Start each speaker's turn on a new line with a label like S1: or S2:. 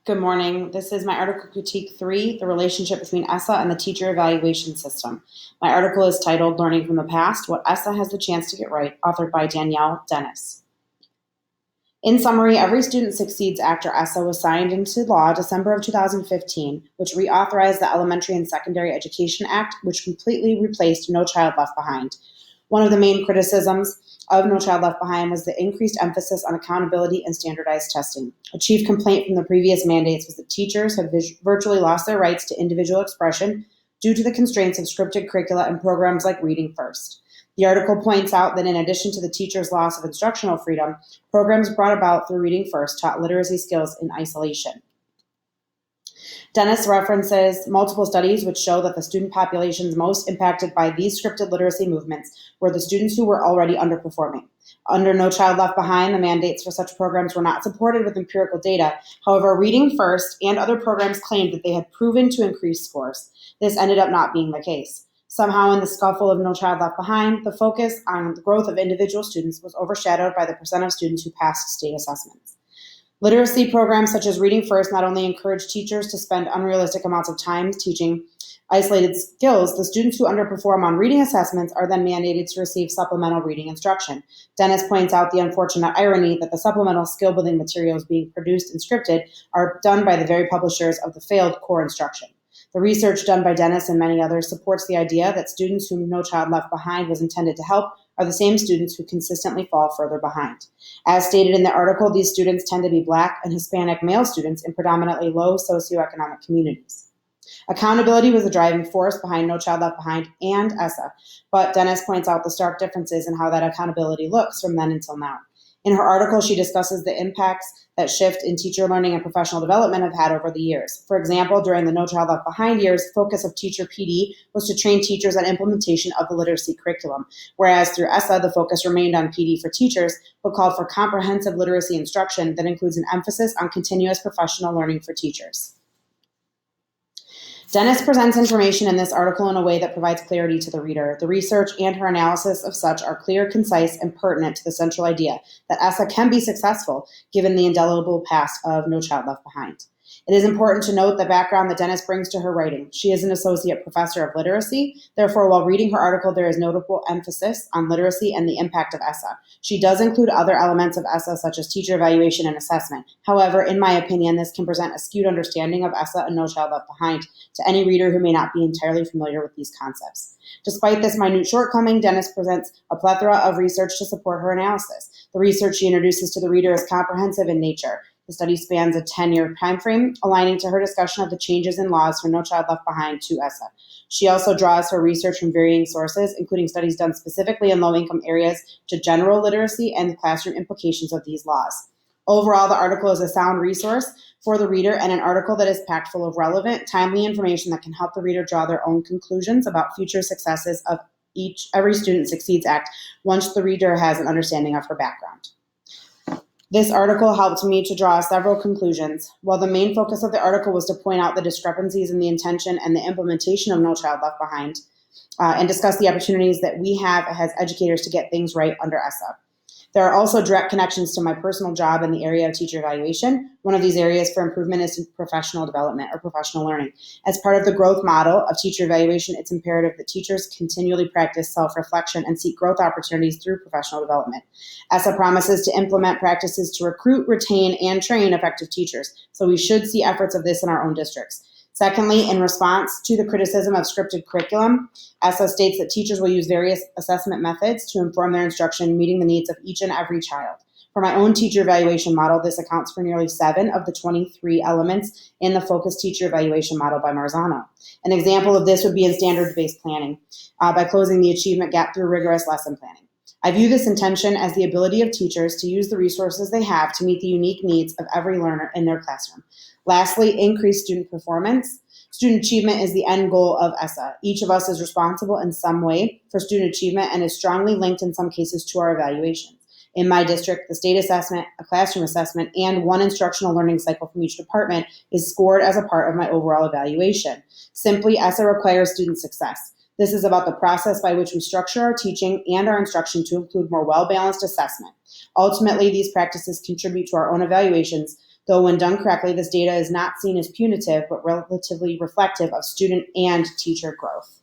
S1: Good morning. This is my article critique 3, the relationship between ESSA and the teacher evaluation system. My article is titled Learning from the Past, What ESSA Has the Chance to Get Right, authored by Danielle Dennis. In summary, Every Student Succeeds Act, or ESSA, was signed into law December of 2015, which reauthorized the Elementary and Secondary Education Act, which completely replaced No Child Left Behind. One of the main criticisms of No Child Left Behind was the increased emphasis on accountability and standardized testing. A chief complaint from the previous mandates was that teachers have virtually lost their rights to individual expression due to the constraints of scripted curricula and programs like Reading First. The article points out that in addition to the teacher's loss of instructional freedom, programs brought about through Reading First taught literacy skills in isolation. Dennis references multiple studies which show that the student populations most impacted by these scripted literacy movements were the students who were already underperforming. Under No Child Left Behind, the mandates for such programs were not supported with empirical data. However, Reading First and other programs claimed that they had proven to increase scores. This ended up not being the case. Somehow, in the scuffle of No Child Left Behind, the focus on the growth of individual students was overshadowed by the percent of students who passed state assessments. Literacy programs such as Reading First not only encourage teachers to spend unrealistic amounts of time teaching isolated skills, the students who underperform on reading assessments are then mandated to receive supplemental reading instruction. Dennis points out the unfortunate irony that the supplemental skill-building materials being produced and scripted are done by the very publishers of the failed core instruction. The research done by Dennis and many others supports the idea that students whom No Child Left Behind was intended to help are the same students who consistently fall further behind. As stated in the article, these students tend to be Black and Hispanic male students in predominantly low socioeconomic communities. Accountability was the driving force behind No Child Left Behind and ESSA, but Dennis points out the stark differences in how that accountability looks from then until now. In her article, she discusses the impacts that shift in teacher learning and professional development have had over the years. For example, during the No Child Left Behind years, focus of teacher PD was to train teachers on implementation of the literacy curriculum, whereas through ESSA, the focus remained on PD for teachers, but called for comprehensive literacy instruction that includes an emphasis on continuous professional learning for teachers. Dennis presents information in this article in a way that provides clarity to the reader. The research and her analysis of such are clear, concise, and pertinent to the central idea that ESSA can be successful given the indelible past of No Child Left Behind. It is important to note the background that Dennis brings to her writing. She is an associate professor of literacy. Therefore, while reading her article, there is notable emphasis on literacy and the impact of ESSA. She does include other elements of ESSA, such as teacher evaluation and assessment. However, in my opinion, this can present a skewed understanding of ESSA and No Child Left Behind to any reader who may not be entirely familiar with these concepts. Despite this minute shortcoming, Dennis presents a plethora of research to support her analysis. The research she introduces to the reader is comprehensive in nature. The study spans a 10-year time frame, aligning to her discussion of the changes in laws for No Child Left Behind to ESSA. She also draws her research from varying sources, including studies done specifically in low-income areas, to general literacy and the classroom implications of these laws. Overall, the article is a sound resource for the reader and an article that is packed full of relevant, timely information that can help the reader draw their own conclusions about future successes of Every Student Succeeds Act once the reader has an understanding of her background. This article helped me to draw several conclusions. While the main focus of the article was to point out the discrepancies in the intention and the implementation of No Child Left Behind, and discuss the opportunities that we have as educators to get things right under ESSA. There are also direct connections to my personal job in the area of teacher evaluation. One of these areas for improvement is professional development or professional learning. As part of the growth model of teacher evaluation, it's imperative that teachers continually practice self-reflection and seek growth opportunities through professional development. ESSA promises to implement practices to recruit, retain, and train effective teachers, so we should see efforts of this in our own districts. Secondly, in response to the criticism of scripted curriculum, ESSA states that teachers will use various assessment methods to inform their instruction, meeting the needs of each and every child. For my own teacher evaluation model, this accounts for nearly 7 of the 23 elements in the focused teacher evaluation model by Marzano. An example of this would be in standards-based planning, by closing the achievement gap through rigorous lesson planning. I view this intention as the ability of teachers to use the resources they have to meet the unique needs of every learner in their classroom. Lastly, increase student performance. Student achievement is the end goal of ESSA. Each of us is responsible in some way for student achievement and is strongly linked in some cases to our evaluations. In my district, the state assessment, a classroom assessment, and one instructional learning cycle from each department is scored as a part of my overall evaluation. Simply, ESSA requires student success. This is about the process by which we structure our teaching and our instruction to include more well-balanced assessment. Ultimately, these practices contribute to our own evaluations, Though when done correctly, this data is not seen as punitive, but relatively reflective of student and teacher growth.